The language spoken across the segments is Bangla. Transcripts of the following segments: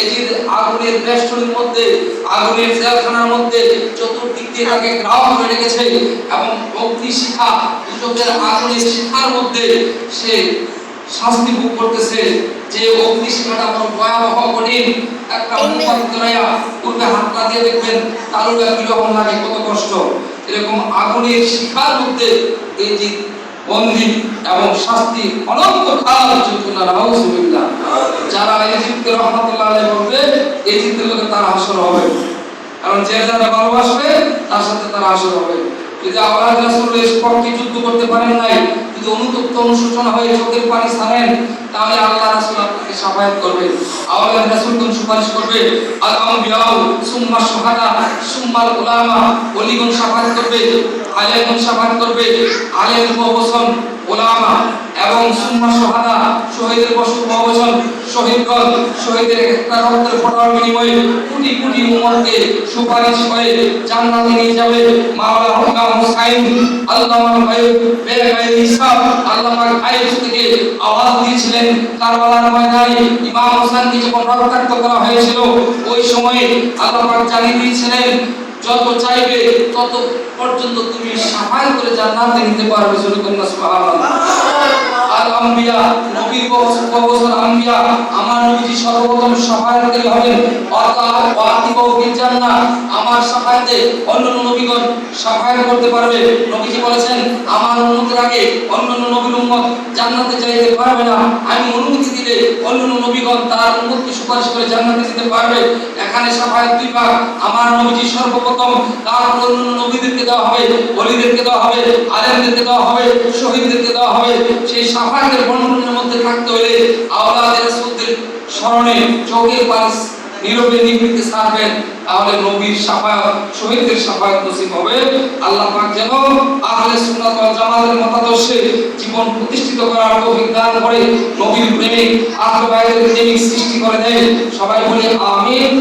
এই যে আগুনের বেষ্টনীর মধ্যে, আগুনের জেলখানার মধ্যে চতুর্দিক দিয়ে তাকে ঘেরাও করে রেখেছে এবং অগ্নিশিখা, দুজকের আগুনের শিখার মধ্যে সে শাস্তি ভোগ করতেছে। যে অগ্নিশিখাটা বড় ভয়াবহ কঠিন, একটা মোমবাতি পূর্বে হাতটা দিয়ে দেখবেন তালুটা কিরকম লাগে, কত কষ্ট। এরকম আগুনের শিখার মধ্যে এই যে বন্দী এবং শাস্তি অনন্ত কাল যন্ত্রণা। নাউযুবিল্লাহ। যারা ইজিপ্টকে রহমতুল্লাহ আলাইহি বলবে ইজিপ্টের লোকে তার হাসর হবে, কারণ যে যারা ভালোবাসবে তার সাথে তার হাসর হবে। যদি আল্লাহ রাসূল এর পক্ষে যুদ্ধ করতে পারেন নাই, যদি অনুতপ্ত অনুশোচনা হয়ে চোখের পানি ছাড়েন, তাহলে আল্লাহ রাসূল আপনাকে শাফায়াত করবে, আল্লাহ রাসূল কোন সুপারিশ করবে। আল আম্বিয়া সুম্মা শুহাদা সুম্মাল উলামা, ওলিগণ শাফায়াত করবে, আলেমগণ শাফায়াত করবে, আলেম বহুবচন উলামা এবং সুম্মা শুহাদা শহীদের বহুবচন, শহীদগণ শহীদের একটা রক্তের ফোঁটার বিনিময়ে কোটি কোটি উম্মতকে সুপারিশ করে জান্নাতে নিয়ে যাবে। মাওলানা হুকাম হুসাইন আল্লামাল গায়ব বেগায়ের হিসাব, আল্লাহ পাক গায়ব থেকে আওয়াজ দিয়েছিলেন কারবালার ময়দানে ইমাম হোসেনকে যখন রক্তাক্ত করা হয়েছিল, ওই সময়ে আল্লাহ পাক জানিয়ে দিয়েছিলেন যত চাইবে তত পর্যন্ত তুমি শাফায়াত করে জান্নাতে নিতে পারবে। সুবহানাল্লাহ। আল আম্বিয়া, নবীর বহুবচন আম্বিয়া, আমার নবীজি সর্বপ্রথম শাফায়াতকারী হবেন। ওয়াতিবাউ বিল জান্নাহ, আমার শাফায়াতে অন্যান্য নবীগণ শাফায়াত করতে পারবে। নবীজি বলেছেন আমার উম্মতের আগে অন্যান্য নবীর উম্মত জান্নাতে যাইতে পারবে না, আমি অনুমতি দিলে অন্যান্য নবীগণ তার উম্মতকে সুপারিশ করে জান্নাতে যেতে পারবে। এখানে শাফায়াত দুই ভাগ, আমার নবীজি সর্বপ্রথম, তারপর অন্যান্য নবীদেরকে দেওয়া হবে, ওলিদেরকে দেওয়া হবে, আলেমদেরকে দেওয়া হবে, শহীদদেরকে দেওয়া হবে। সেই শাফায়াতের বন্টনের মধ্যে থাকতে হলে আওলাদ রাসূলদের স্মরণে চোখের পানি নীরবে নিভৃতে ছাড়বেন, তাহলে নবীর শাফায়াত, শহীদদের শাফায়াত নসিব হবে। আল্লাহ পাক যেন আহলে সুন্নাত ওয়াল জামাতের মতাদর্শে জীবন প্রতিষ্ঠিত করার তৌফিক দান করে, নবীর প্রেমিক আহলে বাইতের প্রেমিক সৃষ্টি করে দেয়। সবাই বলি আমিন।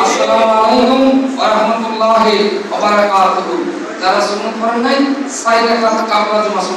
আসসালামু আলাইকুম ওয়া রাহমাতুল্লাহি ওয়া বারাকাতুহু। যারা সুন্নাত পড়েন নাই, সাইরা কাবরা জমা